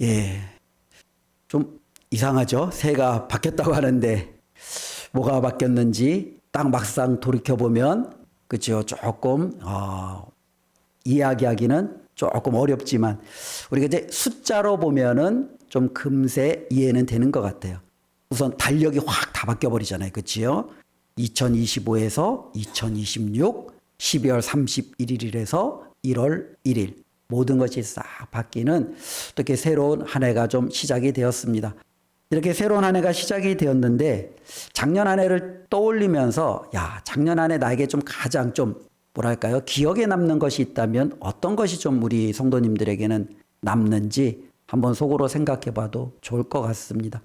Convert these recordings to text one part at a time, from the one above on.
예, 좀 이상하죠? 새해가 바뀌었다고 하는데 뭐가 바뀌었는지 딱 막상 돌이켜보면 그죠? 조금 이야기하기는 조금 어렵지만 우리가 이제 숫자로 보면은 좀 금세 이해는 되는 것 같아요. 우선 달력이 확 다 바뀌어 버리잖아요. 그치요? 2025에서 2026, 12월 31일에서 1월 1일 모든 것이 싹 바뀌는 이렇게 새로운 한 해가 좀 시작이 되었습니다. 이렇게 새로운 한 해가 시작이 되었는데 작년 한 해를 떠올리면서 야, 작년 한 해 나에게 좀 가장 좀 뭐랄까요? 기억에 남는 것이 있다면 어떤 것이 좀 우리 성도님들에게는 남는지 한번 속으로 생각해 봐도 좋을 것 같습니다.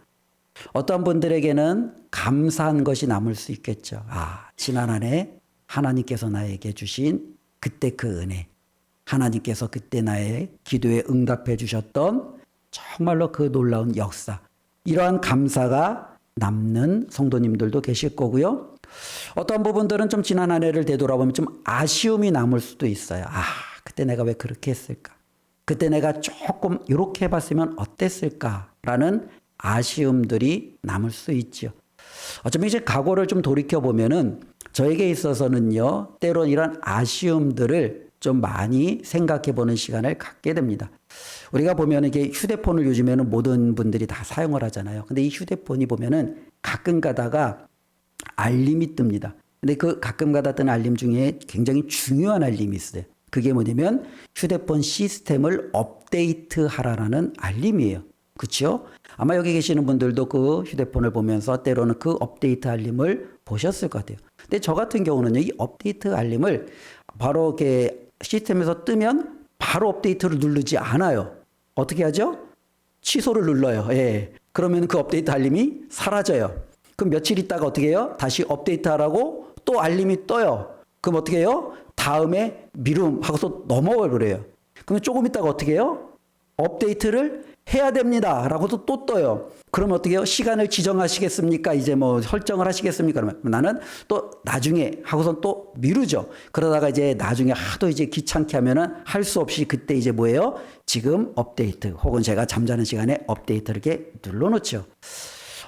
어떤 분들에게는 감사한 것이 남을 수 있겠죠. 아, 지난 한 해 하나님께서 나에게 주신 그때 그 은혜, 하나님께서 그때 나의 기도에 응답해 주셨던 정말로 그 놀라운 역사, 이러한 감사가 남는 성도님들도 계실 거고요. 어떤 부분들은 좀 지난 한 해를 되돌아보면 좀 아쉬움이 남을 수도 있어요. 아, 그때 내가 왜 그렇게 했을까? 그때 내가 조금 이렇게 해봤으면 어땠을까라는 아쉬움들이 남을 수 있죠. 어쩌면 이제 과거를 좀 돌이켜보면은 저에게 있어서는요, 때론 이런 아쉬움들을 좀 많이 생각해 보는 시간을 갖게 됩니다. 우리가 보면 이게 휴대폰을 요즘에는 모든 분들이 다 사용을 하잖아요. 근데 이 휴대폰이 보면은 가끔 가다가 알림이 뜹니다. 근데 그 가끔 가다 뜨는 알림 중에 굉장히 중요한 알림이 있어요. 그게 뭐냐면 휴대폰 시스템을 업데이트하라는 알림이에요. 그렇죠? 아마 여기 계시는 분들도 그 휴대폰을 보면서 때로는 그 업데이트 알림을 보셨을 것 같아요. 근데 저 같은 경우는요, 이 업데이트 알림을 바로 이렇게 시스템에서 뜨면 바로 업데이트를 누르지 않아요. 어떻게 하죠? 취소를 눌러요. 예. 그러면 그 업데이트 알림이 사라져요. 그럼 며칠 있다가 어떻게 해요? 다시 업데이트 하라고 또 알림이 떠요. 그럼 어떻게 해요? 다음에 미룸 하고서 넘어가 버려요. 그러면 조금 있다가 어떻게 해요? 업데이트를 해야 됩니다. 라고도 또 떠요. 그럼 어떻게 해요? 시간을 지정하시겠습니까? 이제 뭐 설정을 하시겠습니까? 그러면 나는 또 나중에 하고선 또 미루죠. 그러다가 이제 나중에 하도 이제 귀찮게 하면은 할 수 없이 그때 이제 뭐예요? 지금 업데이트 혹은 제가 잠자는 시간에 업데이트를 이렇게 눌러놓죠.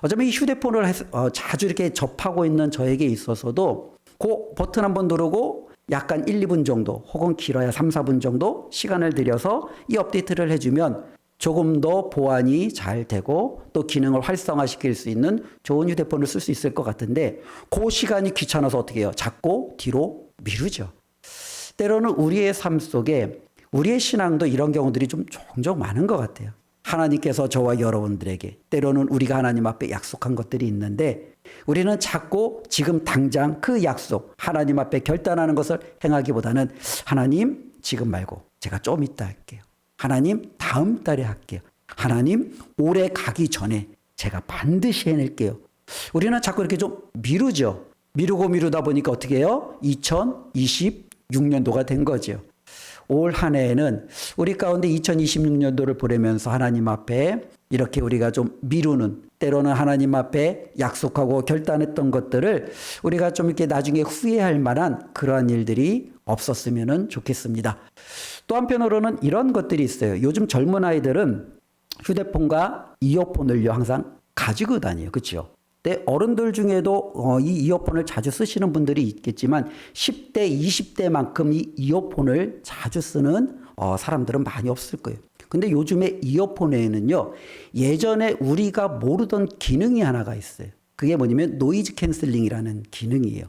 어쩌면 이 휴대폰을 자주 이렇게 접하고 있는 저에게 있어서도 그 버튼 한번 누르고 약간 1, 2분 정도 혹은 길어야 3, 4분 정도 시간을 들여서 이 업데이트를 해주면 조금 더 보안이 잘 되고 또 기능을 활성화시킬 수 있는 좋은 휴대폰을 쓸 수 있을 것 같은데 그 시간이 귀찮아서 어떻게 해요? 자꾸 뒤로 미루죠. 때로는 우리의 삶 속에 우리의 신앙도 이런 경우들이 좀 종종 많은 것 같아요. 하나님께서 저와 여러분들에게 때로는 우리가 하나님 앞에 약속한 것들이 있는데 우리는 자꾸 지금 당장 그 약속 하나님 앞에 결단하는 것을 행하기보다는 하나님 지금 말고 제가 좀 이따 할게요. 하나님 다음 달에 할게요. 하나님 올해 가기 전에 제가 반드시 해낼게요. 우리는 자꾸 이렇게 좀 미루죠. 미루다 보니까 어떻게 해요? 2026년도가 된 거죠. 올 한 해에는 우리 가운데 2026년도를 보내면서 하나님 앞에 이렇게 우리가 좀 미루는 때로는 하나님 앞에 약속하고 결단했던 것들을 우리가 좀 이렇게 나중에 후회할 만한 그러한 일들이 없었으면 좋겠습니다. 또 한편으로는 이런 것들이 있어요. 요즘 젊은 아이들은 휴대폰과 이어폰을요 항상 가지고 다녀요. 그렇죠? 근데 어른들 중에도 이 이어폰을 자주 쓰시는 분들이 있겠지만 10대, 20대만큼 이 이어폰을 자주 쓰는 사람들은 많이 없을 거예요. 근데 요즘에 이어폰에는요, 예전에 우리가 모르던 기능이 하나가 있어요. 그게 뭐냐면 노이즈 캔슬링이라는 기능이에요.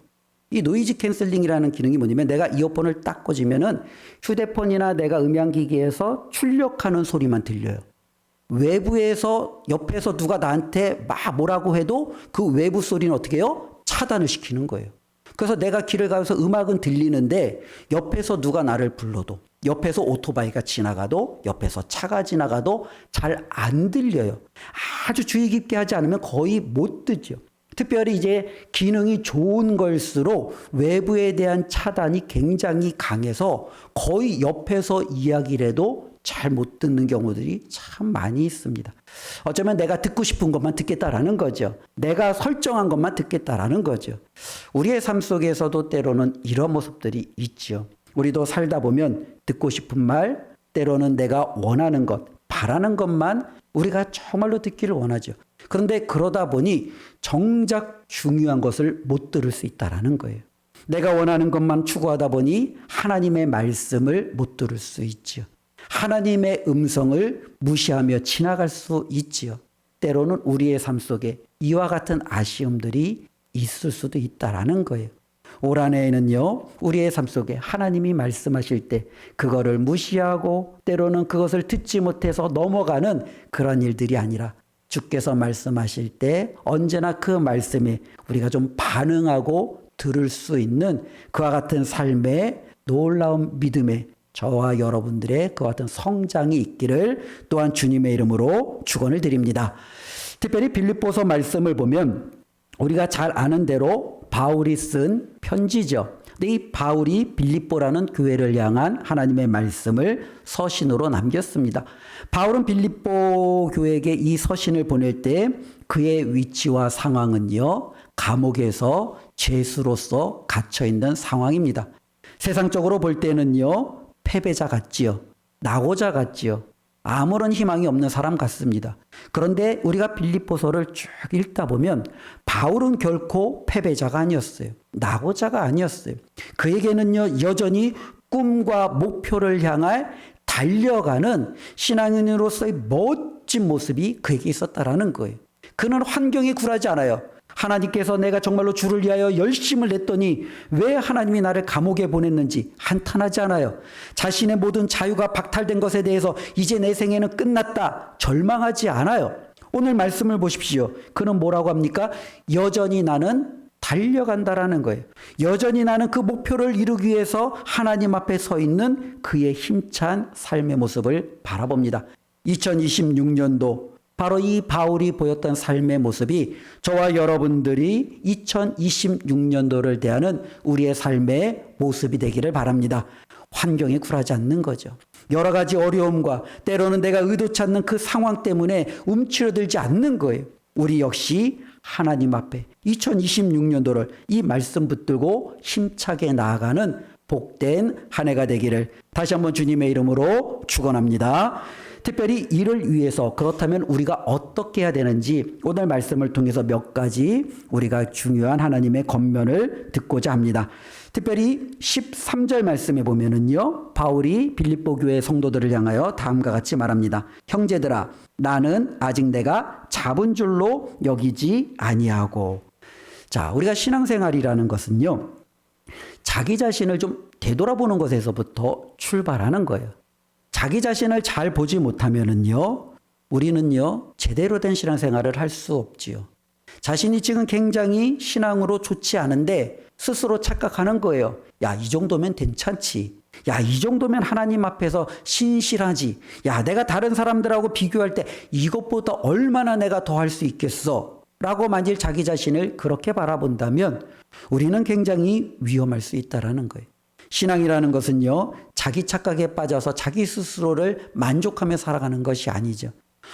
이 노이즈 캔슬링이라는 기능이 뭐냐면 내가 이어폰을 딱 꽂으면은 휴대폰이나 내가 음향기기에서 출력하는 소리만 들려요. 외부에서 옆에서 누가 나한테 막 뭐라고 해도 그 외부 소리는 어떻게 해요? 차단을 시키는 거예요. 그래서 내가 길을 가면서 음악은 들리는데 옆에서 누가 나를 불러도 옆에서 오토바이가 지나가도 옆에서 차가 지나가도 잘 안 들려요. 아주 주의 깊게 하지 않으면 거의 못 듣죠. 특별히 이제 기능이 좋은 걸수록 외부에 대한 차단이 굉장히 강해서 거의 옆에서 이야기를 해도 잘 못 듣는 경우들이 참 많이 있습니다. 어쩌면 내가 듣고 싶은 것만 듣겠다라는 거죠. 내가 설정한 것만 듣겠다라는 거죠. 우리의 삶 속에서도 때로는 이런 모습들이 있죠. 우리도 살다 보면 듣고 싶은 말, 때로는 내가 원하는 것, 바라는 것만 우리가 정말로 듣기를 원하죠. 그런데 그러다 보니 정작 중요한 것을 못 들을 수 있다라는 거예요. 내가 원하는 것만 추구하다 보니 하나님의 말씀을 못 들을 수 있지요. 하나님의 음성을 무시하며 지나갈 수 있지요. 때로는 우리의 삶 속에 이와 같은 아쉬움들이 있을 수도 있다라는 거예요. 올 한 해에는요, 우리의 삶 속에 하나님이 말씀하실 때 그거를 무시하고 때로는 그것을 듣지 못해서 넘어가는 그런 일들이 아니라 주께서 말씀하실 때 언제나 그 말씀에 우리가 좀 반응하고 들을 수 있는 그와 같은 삶의 놀라운 믿음에 저와 여러분들의 그와 같은 성장이 있기를 또한 주님의 이름으로 축원을 드립니다. 특별히 빌립보서 말씀을 보면 우리가 잘 아는 대로 바울이 쓴 편지죠. 근데 이 바울이 빌립보라는 교회를 향한 하나님의 말씀을 서신으로 남겼습니다. 바울은 빌립보 교회에게 이 서신을 보낼 때 그의 위치와 상황은요, 감옥에서 죄수로서 갇혀 있는 상황입니다. 세상적으로 볼 때는요, 패배자 같지요. 낙오자 같지요. 아무런 희망이 없는 사람 같습니다. 그런데 우리가 빌립보서를 쭉 읽다 보면 바울은 결코 패배자가 아니었어요. 낙오자가 아니었어요. 그에게는요, 여전히 꿈과 목표를 향할 달려가는 신앙인으로서의 멋진 모습이 그에게 있었다라는 거예요. 그는 환경에 굴하지 않아요. 하나님께서 내가 정말로 주를 위하여 열심을 냈더니 왜 하나님이 나를 감옥에 보냈는지 한탄하지 않아요. 자신의 모든 자유가 박탈된 것에 대해서 이제 내 생애는 끝났다 절망하지 않아요. 오늘 말씀을 보십시오. 그는 뭐라고 합니까? 여전히 나는 달려간다라는 거예요. 여전히 나는 그 목표를 이루기 위해서 하나님 앞에 서 있는 그의 힘찬 삶의 모습을 바라봅니다. 2026년도 바로 이 바울이 보였던 삶의 모습이 저와 여러분들이 2026년도를 대하는 우리의 삶의 모습이 되기를 바랍니다. 환경에 굴하지 않는 거죠. 여러 가지 어려움과 때로는 내가 의도치 않는 그 상황 때문에 움츠러들지 않는 거예요. 우리 역시 하나님 앞에 2026년도를 이 말씀 붙들고 힘차게 나아가는 복된 한 해가 되기를 다시 한번 주님의 이름으로 축원합니다. 특별히 이를 위해서 그렇다면 우리가 어떻게 해야 되는지 오늘 말씀을 통해서 몇 가지 우리가 중요한 하나님의 권면을 듣고자 합니다. 특별히 13절 말씀에 보면은요, 바울이 빌립보 교회 성도들을 향하여 다음과 같이 말합니다. 형제들아, 나는 아직 내가 잡은 줄로 여기지 아니하고. 자, 우리가 신앙생활이라는 것은요, 자기 자신을 좀 되돌아보는 것에서부터 출발하는 거예요. 자기 자신을 잘 보지 못하면은요, 우리는요, 제대로 된 신앙생활을 할 수 없지요. 자신이 지금 굉장히 신앙으로 좋지 않은데 스스로 착각하는 거예요. 야, 이 정도면 괜찮지. 야, 이 정도면 하나님 앞에서 신실하지. 야, 내가 다른 사람들하고 비교할 때 이것보다 얼마나 내가 더 할 수 있겠어. 라고 만일 자기 자신을 그렇게 바라본다면 우리는 굉장히 위험할 수 있다라는 거예요. 신앙이라는 것은요, 자기 착각에 빠져서 자기 스스로를 만족하며 살아가는 것이 아니죠.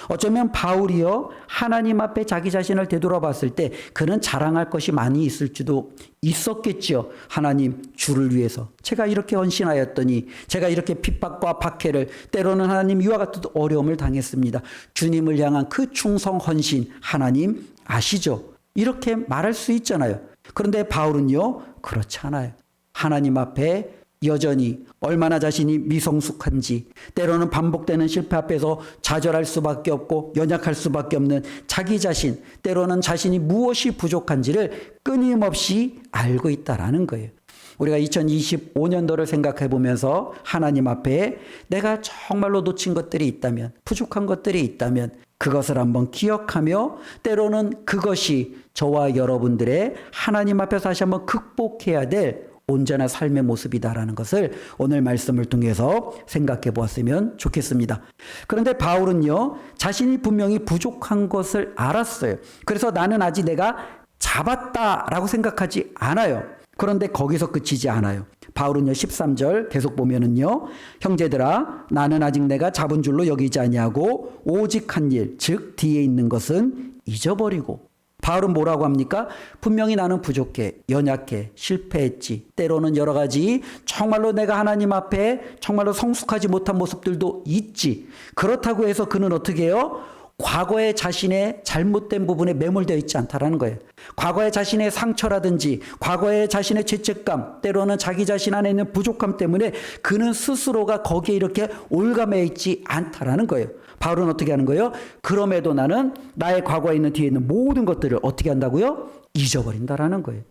어쩌면 바울이요, 하나님 앞에 자기 자신을 되돌아봤을 때 그는 자랑할 것이 많이 있을지도 있었겠죠. 하나님, 주를 위해서 제가 이렇게 헌신하였더니 제가 이렇게 핍박과 박해를 때로는 하나님 이와 같은 어려움을 당했습니다. 주님을 향한 그 충성 헌신 하나님 아시죠? 이렇게 말할 수 있잖아요. 그런데 바울은요, 그렇지 않아요. 하나님 앞에 여전히 얼마나 자신이 미성숙한지, 때로는 반복되는 실패 앞에서 좌절할 수밖에 없고 연약할 수밖에 없는 자기 자신, 때로는 자신이 무엇이 부족한지를 끊임없이 알고 있다라는 거예요. 우리가 2025년도를 생각해 보면서 하나님 앞에 내가 정말로 놓친 것들이 있다면, 부족한 것들이 있다면 그것을 한번 기억하며 때로는 그것이 저와 여러분들의 하나님 앞에서 다시 한번 극복해야 될 온전한 삶의 모습이다라는 것을 오늘 말씀을 통해서 생각해 보았으면 좋겠습니다. 그런데 바울은요, 자신이 분명히 부족한 것을 알았어요. 그래서 나는 아직 내가 잡았다라고 생각하지 않아요. 그런데 거기서 그치지 않아요. 바울은요, 13절 계속 보면은요, 형제들아, 나는 아직 내가 잡은 줄로 여기지 아니하고 오직 한 일, 즉 뒤에 있는 것은 잊어버리고. 바울은 뭐라고 합니까? 분명히 나는 부족해, 연약해, 실패했지. 때로는 여러 가지 정말로 내가 하나님 앞에 정말로 성숙하지 못한 모습들도 있지. 그렇다고 해서 그는 어떻게 해요? 과거의 자신의 잘못된 부분에 매몰되어 있지 않다라는 거예요. 과거의 자신의 상처라든지 과거의 자신의 죄책감, 때로는 자기 자신 안에 있는 부족함 때문에 그는 스스로가 거기에 이렇게 올가매 있지 않다라는 거예요. 바울은 어떻게 하는 거예요? 그럼에도 나는 나의 과거에 있는 뒤에 있는 모든 것들을 어떻게 한다고요? 잊어버린다라는 거예요.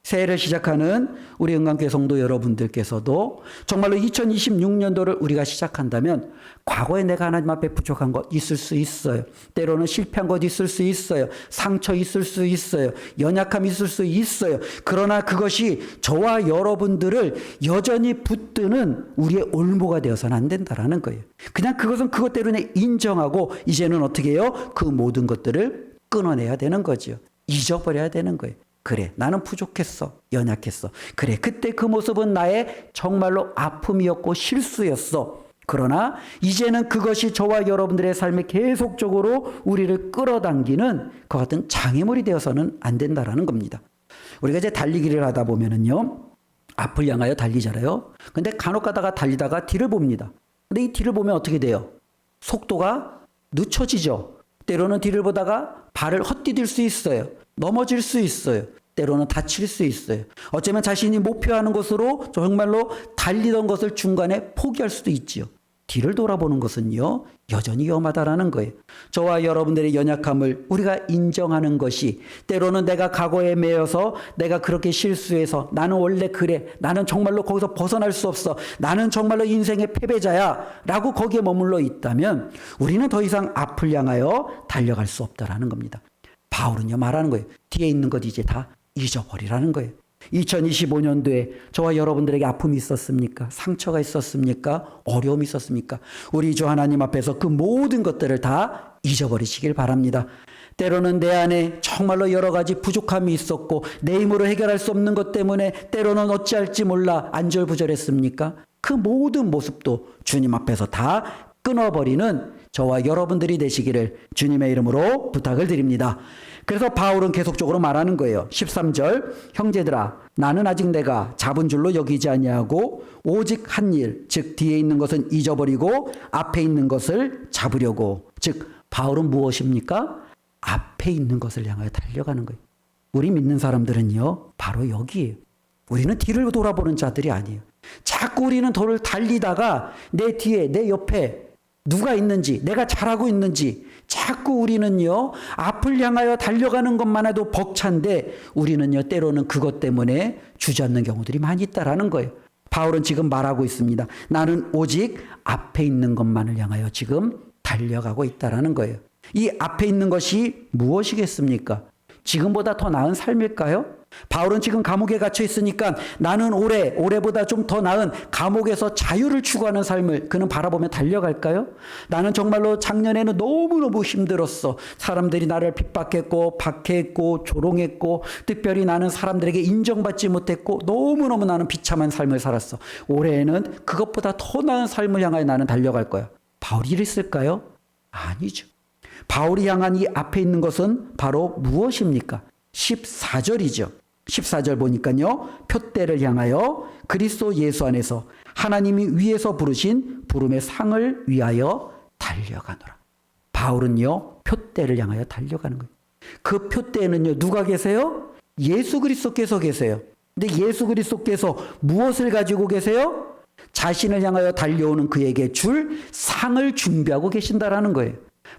새해를 시작하는 우리 은강교회 성도 여러분들께서도 정말로 2026년도를 우리가 시작한다면 과거에 내가 하나님 앞에 부족한 것 있을 수 있어요. 때로는 실패한 것 있을 수 있어요. 상처 있을 수 있어요. 연약함 있을 수 있어요. 그러나 그것이 저와 여러분들을 여전히 붙드는 우리의 올무가 되어서는 안 된다라는 거예요. 그냥 그것은 그것대로 인정하고 이제는 어떻게 해요? 그 모든 것들을 끊어내야 되는 거죠. 잊어버려야 되는 거예요. 그래, 나는 부족했어. 연약했어. 그래, 그때 그 모습은 나의 정말로 아픔이었고 실수였어. 그러나 이제는 그것이 저와 여러분들의 삶에 계속적으로 우리를 끌어당기는 그 같은 장애물이 되어서는 안 된다라는 겁니다. 우리가 이제 달리기를 하다 보면은요, 앞을 향하여 달리잖아요. 근데 간혹 가다가 달리다가 뒤를 봅니다. 근데 이 뒤를 보면 어떻게 돼요? 속도가 늦춰지죠. 때로는 뒤를 보다가 발을 헛디딜 수 있어요. 넘어질 수 있어요. 때로는 다칠 수 있어요. 어쩌면 자신이 목표하는 것으로 정말로 달리던 것을 중간에 포기할 수도 있지요. 뒤를 돌아보는 것은요, 여전히 위험하다라는 거예요. 저와 여러분들의 연약함을 우리가 인정하는 것이 때로는 내가 과거에 매여서 내가 그렇게 실수해서 나는 원래 그래. 나는 정말로 거기서 벗어날 수 없어. 나는 정말로 인생의 패배자야. 라고 거기에 머물러 있다면 우리는 더 이상 앞을 향하여 달려갈 수 없다라는 겁니다. 바울은요 말하는 거예요. 뒤에 있는 것 이제 다 잊어버리라는 거예요. 2025년도에 저와 여러분들에게 아픔이 있었습니까? 상처가 있었습니까? 어려움이 있었습니까? 우리 주 하나님 앞에서 그 모든 것들을 다 잊어버리시길 바랍니다. 때로는 내 안에 정말로 여러 가지 부족함이 있었고 내 힘으로 해결할 수 없는 것 때문에 때로는 어찌할지 몰라 안절부절했습니까? 그 모든 모습도 주님 앞에서 다 끊어버리는 저와 여러분들이 되시기를 주님의 이름으로 부탁을 드립니다. 그래서 바울은 계속적으로 말하는 거예요. 13절, 형제들아 나는 아직 내가 잡은 줄로 여기지 아니하고 오직 한 일, 즉 뒤에 있는 것은 잊어버리고 앞에 있는 것을 잡으려고. 즉 바울은 무엇입니까? 앞에 있는 것을 향하여 달려가는 거예요. 우리 믿는 사람들은요 바로 여기에요. 우리는 뒤를 돌아보는 자들이 아니에요. 자꾸 우리는 돌을 달리다가 내 뒤에 내 옆에 누가 있는지, 내가 잘하고 있는지 자꾸 우리는요 앞을 향하여 달려가는 것만 해도 벅찬데 우리는요 때로는 그것 때문에 주저앉는 경우들이 많이 있다라는 거예요. 바울은 지금 말하고 있습니다. 나는 오직 앞에 있는 것만을 향하여 지금 달려가고 있다라는 거예요. 이 앞에 있는 것이 무엇이겠습니까? 지금보다 더 나은 삶일까요? 바울은 지금 감옥에 갇혀 있으니까 나는 올해보다 좀 더 나은 감옥에서 자유를 추구하는 삶을 그는 바라보며 달려갈까요? 나는 정말로 작년에는 너무너무 힘들었어. 사람들이 나를 핍박했고 박해했고 조롱했고 특별히 나는 사람들에게 인정받지 못했고 너무너무 나는 비참한 삶을 살았어. 올해에는 그것보다 더 나은 삶을 향하여 나는 달려갈 거야. 바울이 이랬을까요? 아니죠. 바울이 향한 이 앞에 있는 것은 바로 무엇입니까? 14절이죠. 14절 보니까요. 표대를 향하여 그리스도 예수 안에서 하나님이 위에서 부르신 부름의 상을 위하여 달려가노라. 바울은요. 표대를 향하여 달려가는 거예요. 그 표대에는요. 누가 계세요? 예수 그리스도께서 계세요. 근데 예수 그리스도께서 무엇을 가지고 계세요? 자신을 향하여 달려오는 그에게 줄 상을 준비하고 계신다라는 거예요.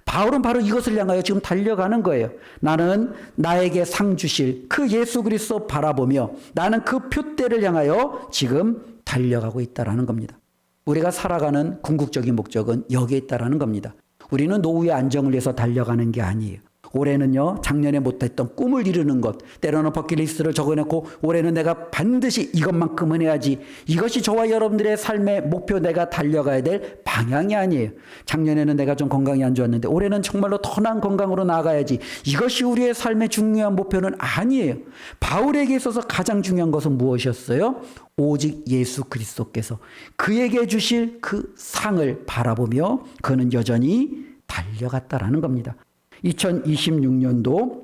바울은 바로 이것을 향하여 지금 달려가는 거예요. 나는 나에게 상 주실 그 예수 그리스도 바라보며 나는 그 표대를 향하여 지금 달려가고 있다라는 겁니다. 우리가 살아가는 궁극적인 목적은 여기에 있다라는 겁니다. 우리는 노후의 안정을 위해서 달려가는 게 아니에요. 올해는요 작년에 못했던 꿈을 이루는 것, 때로는 버킷리스트를 적어놓고 올해는 내가 반드시 이것만큼은 해야지. 이것이 저와 여러분들의 삶의 목표, 내가 달려가야 될 방향이 아니에요. 작년에는 내가 좀 건강이 안 좋았는데 올해는 정말로 더 나은 건강으로 나아가야지. 이것이 우리의 삶의 중요한 목표는 아니에요. 바울에게 있어서 가장 중요한 것은 무엇이었어요? 오직 예수 그리스도께서 그에게 주실 그 상을 바라보며 그는 여전히 달려갔다라는 겁니다. 2026년도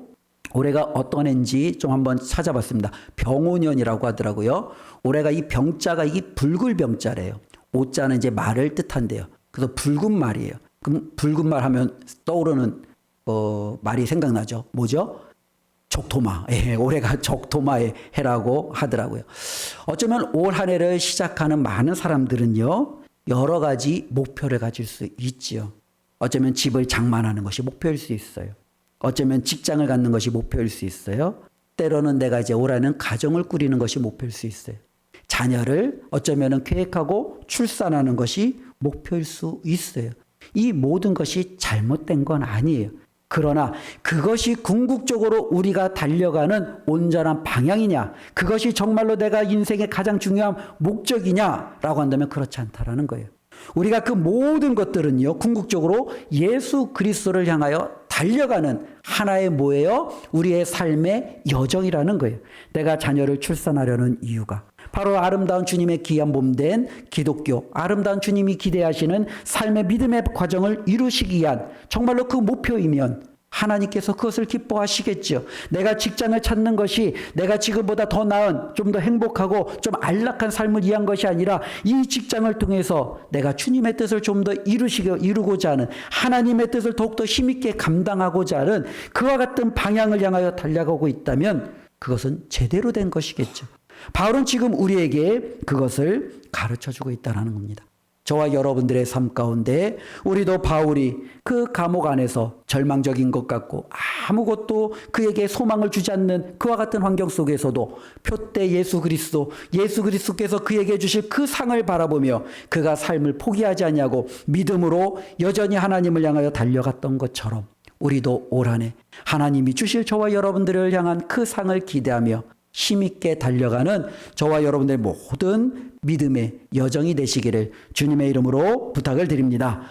올해가 어떤 해인지 좀 한번 찾아봤습니다. 병오년이라고 하더라고요. 올해가 이 병자가 이게 붉을 병자래요. 오자는 이제 말을 뜻한대요. 그래서 붉은 말이에요. 그럼 붉은 말 하면 떠오르는 말이 생각나죠. 뭐죠? 적토마. 예, 올해가 적토마의 해라고 하더라고요. 어쩌면 올 한 해를 시작하는 많은 사람들은요, 여러 가지 목표를 가질 수 있지요. 어쩌면 집을 장만하는 것이 목표일 수 있어요. 어쩌면 직장을 갖는 것이 목표일 수 있어요. 때로는 내가 이제 올 한해는 가정을 꾸리는 것이 목표일 수 있어요. 자녀를 어쩌면 계획하고 출산하는 것이 목표일 수 있어요. 이 모든 것이 잘못된 건 아니에요. 그러나 그것이 궁극적으로 우리가 달려가는 온전한 방향이냐, 그것이 정말로 내가 인생의 가장 중요한 목적이냐라고 한다면 그렇지 않다라는 거예요. 우리가 그 모든 것들은요, 궁극적으로 예수 그리스도를 향하여 달려가는 하나의 뭐예요? 우리의 삶의 여정이라는 거예요. 내가 자녀를 출산하려는 이유가 바로 아름다운 주님의 귀한 몸된 기독교, 아름다운 주님이 기대하시는 삶의 믿음의 과정을 이루시기 위한 정말로 그 목표이면 하나님께서 그것을 기뻐하시겠죠. 내가 직장을 찾는 것이 내가 지금보다 더 나은, 좀 더 행복하고 좀 안락한 삶을 위한 것이 아니라 이 직장을 통해서 내가 주님의 뜻을 좀 더 이루고자 하는, 하나님의 뜻을 더욱더 힘있게 감당하고자 하는 그와 같은 방향을 향하여 달려가고 있다면 그것은 제대로 된 것이겠죠. 바울은 지금 우리에게 그것을 가르쳐주고 있다는 겁니다. 저와 여러분들의 삶 가운데 우리도 바울이 그 감옥 안에서 절망적인 것 같고 아무것도 그에게 소망을 주지 않는 그와 같은 환경 속에서도 표대 예수 그리스도께서 그에게 주실 그 상을 바라보며 그가 삶을 포기하지 않냐고 믿음으로 여전히 하나님을 향하여 달려갔던 것처럼 우리도 올 한 해 하나님이 주실 저와 여러분들을 향한 그 상을 기대하며 힘있게 달려가는 저와 여러분들의 모든 믿음의 여정이 되시기를 주님의 이름으로 부탁을 드립니다.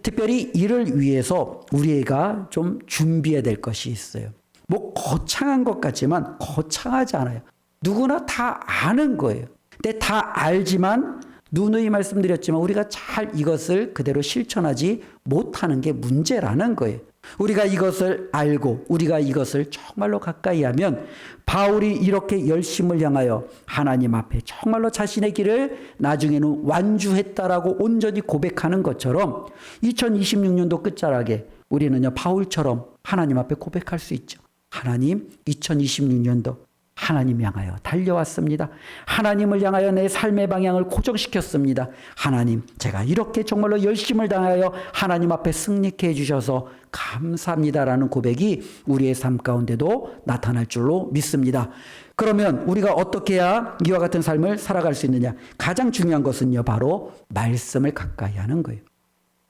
특별히 이를 위해서 우리가 좀 준비해야 될 것이 있어요. 뭐 거창한 것 같지만 거창하지 않아요. 누구나 다 아는 거예요. 근데 다 알지만 누누이 말씀드렸지만 우리가 잘 이것을 그대로 실천하지 못하는 게 문제라는 거예요. 우리가 이것을 알고 우리가 이것을 정말로 가까이 하면 바울이 이렇게 열심을 향하여 하나님 앞에 정말로 자신의 길을 나중에는 완주했다라고 온전히 고백하는 것처럼 2026년도 끝자락에 우리는요 바울처럼 하나님 앞에 고백할 수 있죠. 하나님, 2026년도 하나님 향하여 달려왔습니다. 하나님을 향하여 내 삶의 방향을 고정시켰습니다. 하나님, 제가 이렇게 정말로 열심을 다하여 하나님 앞에 승리케 해주셔서 감사합니다라는 고백이 우리의 삶 가운데도 나타날 줄로 믿습니다. 그러면 우리가 어떻게 해야 이와 같은 삶을 살아갈 수 있느냐? 가장 중요한 것은요, 바로 말씀을 가까이 하는 거예요.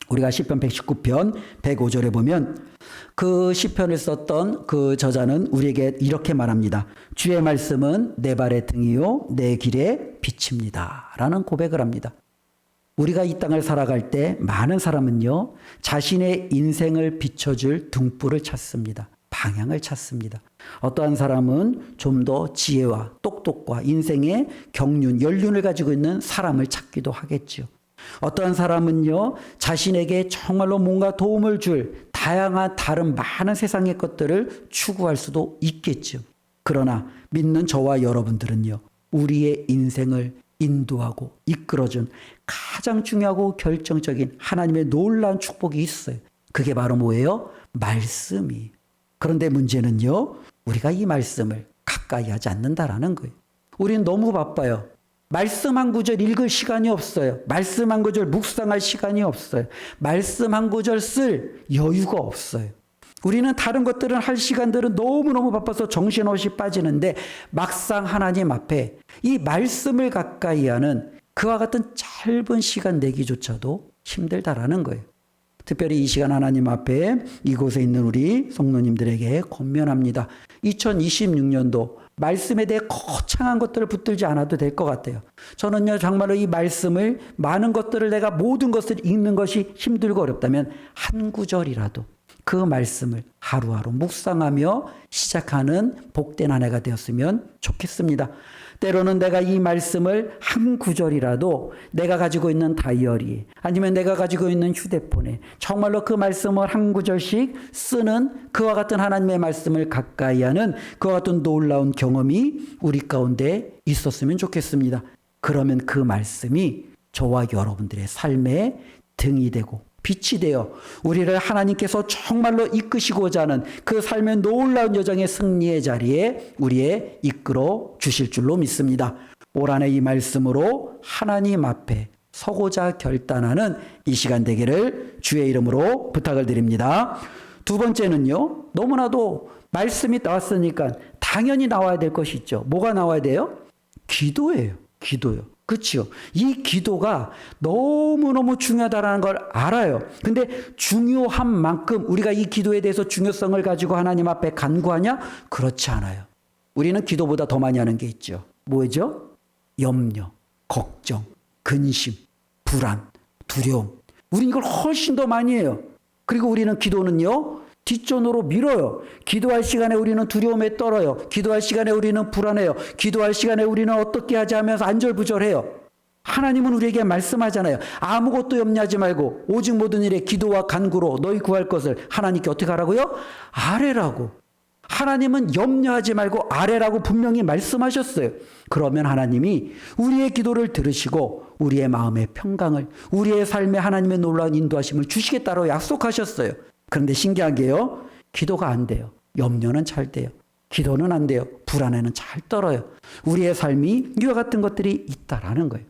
우리가 시편 119편 105절에 보면 그 시편을 썼던 그 저자는 우리에게 이렇게 말합니다. 주의 말씀은 내 발의 등이요 내 길의 빛입니다 라는 고백을 합니다. 우리가 이 땅을 살아갈 때 많은 사람은요 자신의 인생을 비춰줄 등불을 찾습니다. 방향을 찾습니다. 어떠한 사람은 좀 더 지혜와 똑똑과 인생의 경륜, 연륜을 가지고 있는 사람을 찾기도 하겠죠. 어떠한 사람은요 자신에게 정말로 뭔가 도움을 줄 다양한 다른 많은 세상의 것들을 추구할 수도 있겠죠. 그러나 믿는 저와 여러분들은요 우리의 인생을 인도하고 이끌어준 가장 중요하고 결정적인 하나님의 놀라운 축복이 있어요. 그게 바로 뭐예요? 말씀이. 그런데 문제는요 우리가 이 말씀을 가까이 하지 않는다라는 거예요. 우리는 너무 바빠요. 말씀 한 구절 읽을 시간이 없어요. 말씀 한 구절 묵상할 시간이 없어요. 말씀 한 구절 쓸 여유가 없어요. 우리는 다른 것들은 할 시간들은 너무너무 바빠서 정신없이 빠지는데 막상 하나님 앞에 이 말씀을 가까이 하는 그와 같은 짧은 시간 내기조차도 힘들다라는 거예요. 특별히 이 시간 하나님 앞에 이곳에 있는 우리 성도님들에게 권면합니다. 2026년도 말씀에 대해 거창한 것들을 붙들지 않아도 될 것 같아요. 저는요 정말로 이 말씀을 많은 것들을 내가 모든 것을 읽는 것이 힘들고 어렵다면 한 구절이라도 그 말씀을 하루하루 묵상하며 시작하는 복된 한 해가 되었으면 좋겠습니다. 때로는 내가 이 말씀을 한 구절이라도 내가 가지고 있는 다이어리 아니면 내가 가지고 있는 휴대폰에 정말로 그 말씀을 한 구절씩 쓰는 그와 같은 하나님의 말씀을 가까이 하는 그와 같은 놀라운 경험이 우리 가운데 있었으면 좋겠습니다. 그러면 그 말씀이 저와 여러분들의 삶에 등이 되고 빛이 되어 우리를 하나님께서 정말로 이끄시고자 하는 그 삶의 놀라운 여정의 승리의 자리에 우리에 이끌어 주실 줄로 믿습니다. 올 한 해 이 말씀으로 하나님 앞에 서고자 결단하는 이 시간 되기를 주의 이름으로 부탁을 드립니다. 두 번째는요, 너무나도 말씀이 나왔으니까 당연히 나와야 될 것이 있죠. 뭐가 나와야 돼요? 기도예요. 기도요. 그렇죠. 이 기도가 너무너무 중요하다는 걸 알아요. 근데 중요한 만큼 우리가 이 기도에 대해서 중요성을 가지고 하나님 앞에 간구하냐? 그렇지 않아요. 우리는 기도보다 더 많이 하는 게 있죠. 뭐죠? 염려, 걱정, 근심, 불안, 두려움. 우리는 이걸 훨씬 더 많이 해요. 그리고 우리는 기도는요, 뒷전으로 밀어요. 기도할 시간에 우리는 두려움에 떨어요. 기도할 시간에 우리는 불안해요. 기도할 시간에 우리는 어떻게 하지 하면서 안절부절해요. 하나님은 우리에게 말씀하잖아요. 아무것도 염려하지 말고 오직 모든 일에 기도와 간구로 너희 구할 것을 하나님께 어떻게 하라고요? 아뢰라고. 하나님은 염려하지 말고 아뢰라고 분명히 말씀하셨어요. 그러면 하나님이 우리의 기도를 들으시고 우리의 마음의 평강을, 우리의 삶에 하나님의 놀라운 인도하심을 주시겠다고 약속하셨어요. 그런데 신기한 게요, 기도가 안 돼요. 염려는 잘 돼요. 기도는 안 돼요. 불안에는 잘 떨어요. 우리의 삶이 이와 같은 것들이 있다라는 거예요.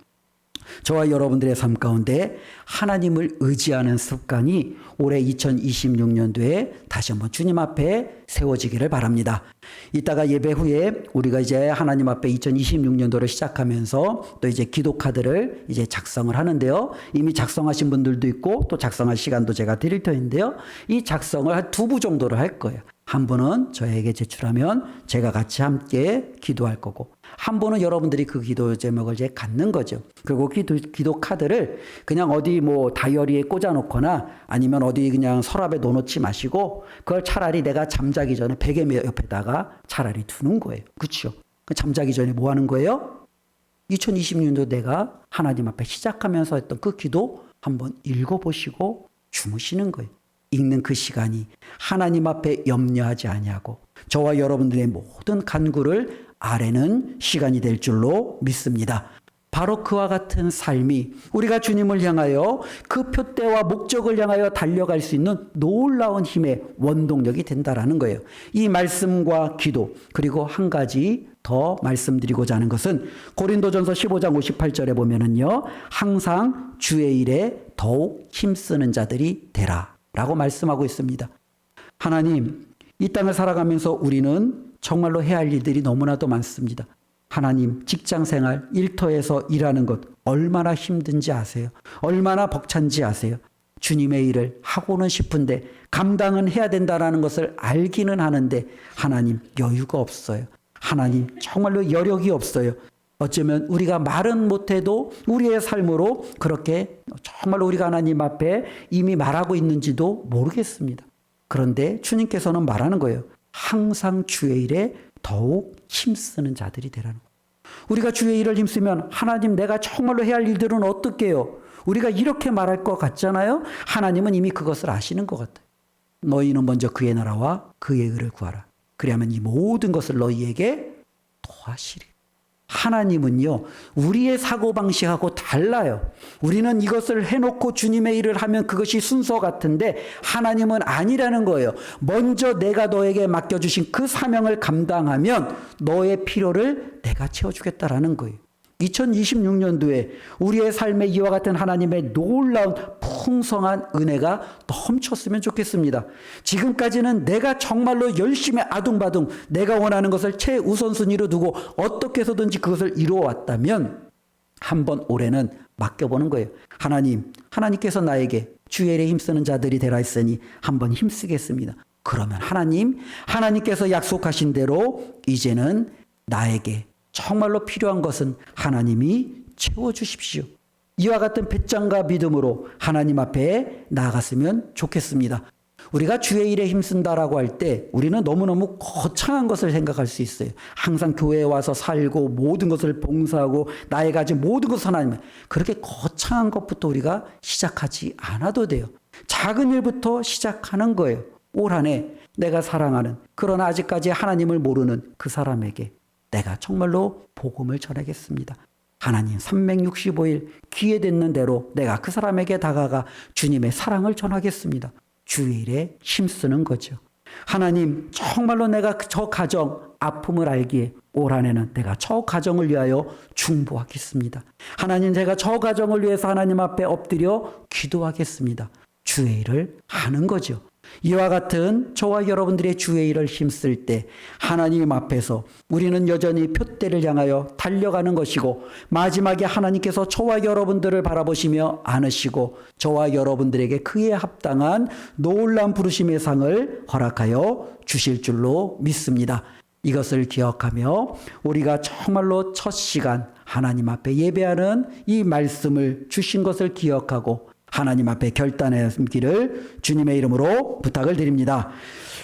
저와 여러분들의 삶 가운데 하나님을 의지하는 습관이 올해 2026년도에 다시 한번 주님 앞에 세워지기를 바랍니다. 이따가 예배 후에 우리가 이제 하나님 앞에 2026년도를 시작하면서 또 이제 기도 카드를 이제 작성을 하는데요. 이미 작성하신 분들도 있고 또 작성할 시간도 제가 드릴 터인데요. 이 작성을 한 2부 정도를 할 거예요. 한 분은 저에게 제출하면 제가 같이 함께 기도할 거고, 한 분은 여러분들이 그 기도 제목을 이제 갖는 거죠. 그리고 기도 카드를 그냥 어디 뭐 다이어리에 꽂아놓거나 아니면 어디 그냥 서랍에 넣어놓지 마시고 그걸 차라리 내가 잠자기 전에 베개 옆에다가 차라리 두는 거예요. 그렇죠? 잠자기 전에 뭐 하는 거예요? 2026년도 내가 하나님 앞에 시작하면서 했던 그 기도 한번 읽어보시고 주무시는 거예요. 읽는 그 시간이 하나님 앞에 염려하지 아니하고 저와 여러분들의 모든 간구를 아뢰는 시간이 될 줄로 믿습니다. 바로 그와 같은 삶이 우리가 주님을 향하여 그 표대와 목적을 향하여 달려갈 수 있는 놀라운 힘의 원동력이 된다라는 거예요. 이 말씀과 기도, 그리고 한 가지 더 말씀드리고자 하는 것은 고린도전서 15장 58절에 보면은요, 항상 주의 일에 더욱 힘쓰는 자들이 되라 라고 말씀하고 있습니다. 하나님, 이 땅을 살아가면서 우리는 정말로 해야 할 일들이 너무나도 많습니다. 하나님, 직장생활, 일터에서 일하는 것 얼마나 힘든지 아세요? 얼마나 벅찬지 아세요? 주님의 일을 하고는 싶은데 감당은 해야 된다는 것을 알기는 하는데 하나님, 여유가 없어요. 하나님, 정말로 여력이 없어요. 어쩌면 우리가 말은 못해도 우리의 삶으로 그렇게 정말로 우리가 하나님 앞에 이미 말하고 있는지도 모르겠습니다. 그런데 주님께서는 말하는 거예요. 항상 주의 일에 더욱 힘쓰는 자들이 되라는 거예요. 우리가 주의 일을 힘쓰면 하나님, 내가 정말로 해야 할 일들은 어떻게 해요? 우리가 이렇게 말할 것 같잖아요. 하나님은 이미 그것을 아시는 것 같아요. 너희는 먼저 그의 나라와 그의 의를 구하라. 그리하면 이 모든 것을 너희에게 더하시리. 하나님은요, 우리의 사고방식하고 달라요. 우리는 이것을 해놓고 주님의 일을 하면 그것이 순서 같은데 하나님은 아니라는 거예요. 먼저 내가 너에게 맡겨주신 그 사명을 감당하면 너의 필요를 내가 채워주겠다라는 거예요. 2026년도에 우리의 삶에 이와 같은 하나님의 놀라운 풍성한 은혜가 넘쳤으면 좋겠습니다. 지금까지는 내가 정말로 열심히 아둥바둥 내가 원하는 것을 최우선순위로 두고 어떻게 해서든지 그것을 이루어왔다면 한번 올해는 맡겨보는 거예요. 하나님, 하나님께서 나에게 주의 일에 힘쓰는 자들이 되라 했으니 한번 힘쓰겠습니다. 그러면 하나님께서 약속하신 대로 이제는 나에게 정말로 필요한 것은 하나님이 채워주십시오. 이와 같은 배짱과 믿음으로 하나님 앞에 나아갔으면 좋겠습니다. 우리가 주의 일에 힘쓴다라고 할 때 우리는 너무너무 거창한 것을 생각할 수 있어요. 항상 교회에 와서 살고 모든 것을 봉사하고 나의 가진 모든 것을 하나님, 그렇게 거창한 것부터 우리가 시작하지 않아도 돼요. 작은 일부터 시작하는 거예요. 올 한 해 내가 사랑하는, 그러나 아직까지 하나님을 모르는 그 사람에게 내가 정말로 복음을 전하겠습니다. 하나님 365일 귀에 닿는 대로 내가 그 사람에게 다가가 주님의 사랑을 전하겠습니다. 주의 일에 힘쓰는 거죠. 하나님 정말로 내가 저 가정 아픔을 알기에 올 한 해는 내가 저 가정을 위하여 중보하겠습니다. 하나님 제가 저 가정을 위해서 하나님 앞에 엎드려 기도하겠습니다. 주의 일을 하는 거죠. 이와 같은 저와 여러분들의 주의 일을 힘쓸 때 하나님 앞에서 우리는 여전히 표대를 향하여 달려가는 것이고, 마지막에 하나님께서 저와 여러분들을 바라보시며 안으시고 저와 여러분들에게 그에 합당한 놀라운 부르심의 상을 허락하여 주실 줄로 믿습니다. 이것을 기억하며 우리가 정말로 첫 시간 하나님 앞에 예배하는 이 말씀을 주신 것을 기억하고 하나님 앞에 결단하기를 주님의 이름으로 부탁을 드립니다.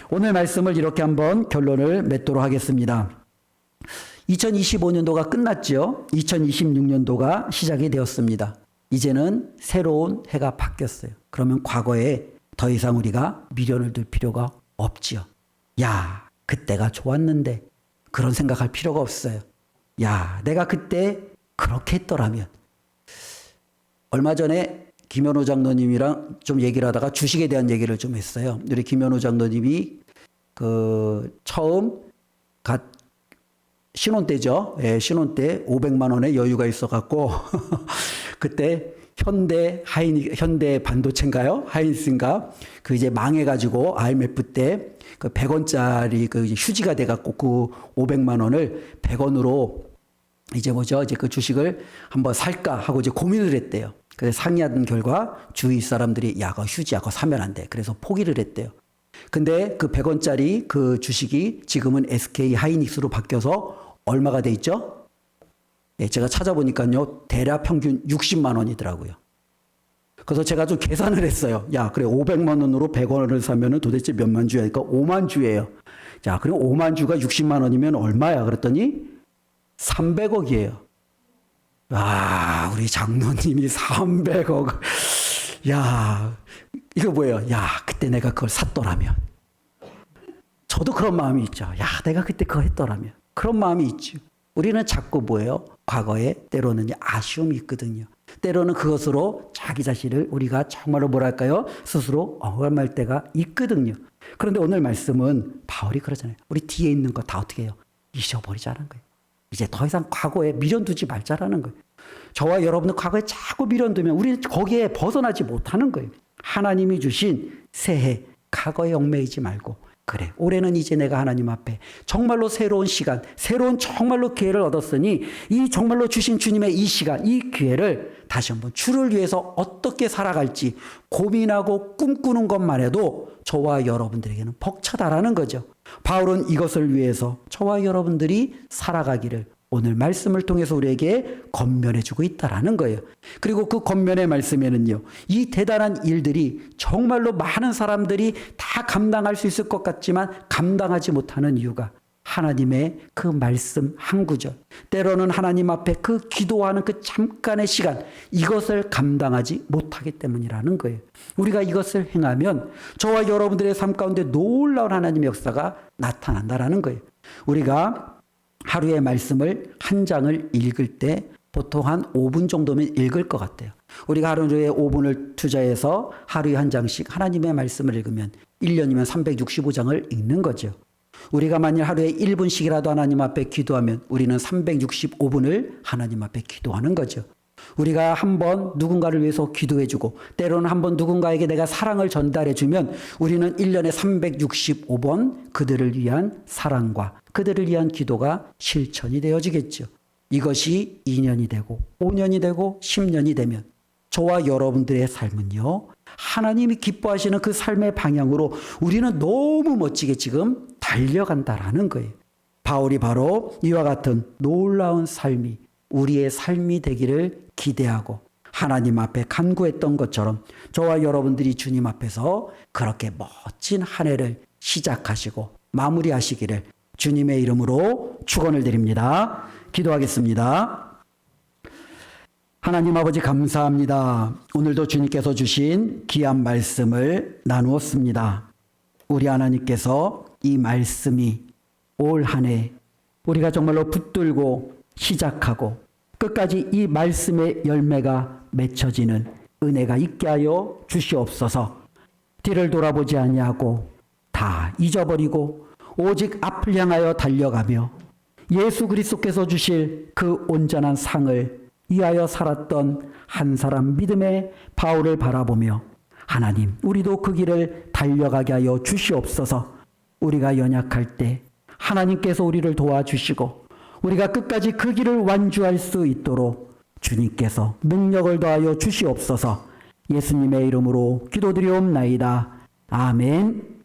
오늘 말씀을 이렇게 한번 결론을 맺도록 하겠습니다. 2025년도가 끝났죠. 2026년도가 시작이 되었습니다. 이제는 새로운 해가 바뀌었어요. 그러면 과거에 더 이상 우리가 미련을 둘 필요가 없지요. 야, 그때가 좋았는데, 그런 생각할 필요가 없어요. 야, 내가 그때 그렇게 했더라면. 얼마 전에 김현우 장로님이랑 좀 얘기를 하다가 주식에 대한 얘기를 좀 했어요. 우리 김현우 장로님이 처음 신혼 때죠. 예, 신혼 때 500만 원의 여유가 있어갖고 그때 현대 반도체인가요? 하이닉스인가? 그 이제 망해가지고 IMF 때 그 100원짜리 그 휴지가 돼갖고 그 500만 원을 100원으로 이제 그 주식을 한번 살까 하고 이제 고민을 했대요. 그래서 상의한 결과 주위 사람들이 야, 그거 휴지야, 그거 사면 안 돼. 그래서 포기를 했대요. 근데 그 100원짜리 그 주식이 지금은 SK 하이닉스로 바뀌어서 얼마가 돼 있죠? 예, 제가 찾아보니까요, 대략 평균 60만 원이더라고요. 그래서 제가 좀 계산을 했어요. 야, 그래, 500만 원으로 100원을 사면은 도대체 몇만 주야? 그러니까 5만 주예요. 자, 그럼 5만 주가 60만 원이면 얼마야? 그랬더니 300억이에요. 와, 우리 장로님이 300억. 야, 이거 뭐예요? 야, 그때 내가 그걸 샀더라면. 저도 그런 마음이 있죠. 야, 내가 그때 그거 했더라면. 그런 마음이 있죠. 우리는 자꾸 뭐예요? 과거에 때로는 아쉬움이 있거든요. 때로는 그것으로 자기 자신을 우리가 정말로 뭐랄까요? 스스로 억울할 때가 있거든요. 그런데 오늘 말씀은 바울이 그러잖아요. 우리 뒤에 있는 거 다 어떻게 해요? 잊어버리자는 거예요. 이제 더 이상 과거에 미련 두지 말자라는 거예요. 저와 여러분들 과거에 자꾸 미련 두면 우리는 거기에 벗어나지 못하는 거예요. 하나님이 주신 새해, 과거에 얽매이지 말고, 그래, 올해는 이제 내가 하나님 앞에 정말로 새로운 시간, 새로운 정말로 기회를 얻었으니 이 정말로 주신 주님의 이 시간, 이 기회를 다시 한번 주를 위해서 어떻게 살아갈지 고민하고 꿈꾸는 것만 해도 저와 여러분들에게는 벅차다라는 거죠. 바울은 이것을 위해서 저와 여러분들이 살아가기를 오늘 말씀을 통해서 우리에게 권면해주고 있다라는 거예요. 그리고 그 권면의 말씀에는요, 이 대단한 일들이 정말로 많은 사람들이 다 감당할 수 있을 것 같지만 감당하지 못하는 이유가 하나님의 그 말씀 한 구절, 때로는 하나님 앞에 그 기도하는 그 잠깐의 시간, 이것을 감당하지 못하기 때문이라는 거예요. 우리가 이것을 행하면 저와 여러분들의 삶 가운데 놀라운 하나님의 역사가 나타난다라는 거예요. 우리가 하루의 말씀을 한 장을 읽을 때 보통 한 5분 정도면 읽을 것 같아요. 우리가 하루에 5분을 투자해서 하루에 한 장씩 하나님의 말씀을 읽으면 1년이면 365장을 읽는 거죠. 우리가 만일 하루에 1분씩이라도 하나님 앞에 기도하면 우리는 365분을 하나님 앞에 기도하는 거죠. 우리가 한번 누군가를 위해서 기도해주고 때로는 한번 누군가에게 내가 사랑을 전달해주면 우리는 1년에 365번 그들을 위한 사랑과 그들을 위한 기도가 실천이 되어지겠죠. 이것이 2년이 되고 5년이 되고 10년이 되면 저와 여러분들의 삶은요, 하나님이 기뻐하시는 그 삶의 방향으로 우리는 너무 멋지게 지금 달려간다라는 거예요. 바울이 바로 이와 같은 놀라운 삶이 우리의 삶이 되기를 기대하고 하나님 앞에 간구했던 것처럼 저와 여러분들이 주님 앞에서 그렇게 멋진 한 해를 시작하시고 마무리하시기를 주님의 이름으로 축원을 드립니다. 기도하겠습니다. 하나님 아버지 감사합니다. 오늘도 주님께서 주신 귀한 말씀을 나누었습니다. 우리 하나님께서 이 말씀이 올 한 해 우리가 정말로 붙들고 시작하고 끝까지 이 말씀의 열매가 맺혀지는 은혜가 있게 하여 주시옵소서. 뒤를 돌아보지 아니하고 다 잊어버리고 오직 앞을 향하여 달려가며 예수 그리스도께서 주실 그 온전한 상을 위하여 살았던 한 사람 믿음의 바울을 바라보며 하나님 우리도 그 길을 달려가게 하여 주시옵소서. 우리가 연약할 때 하나님께서 우리를 도와주시고 우리가 끝까지 그 길을 완주할 수 있도록 주님께서 능력을 더하여 주시옵소서. 예수님의 이름으로 기도드리옵나이다. 아멘.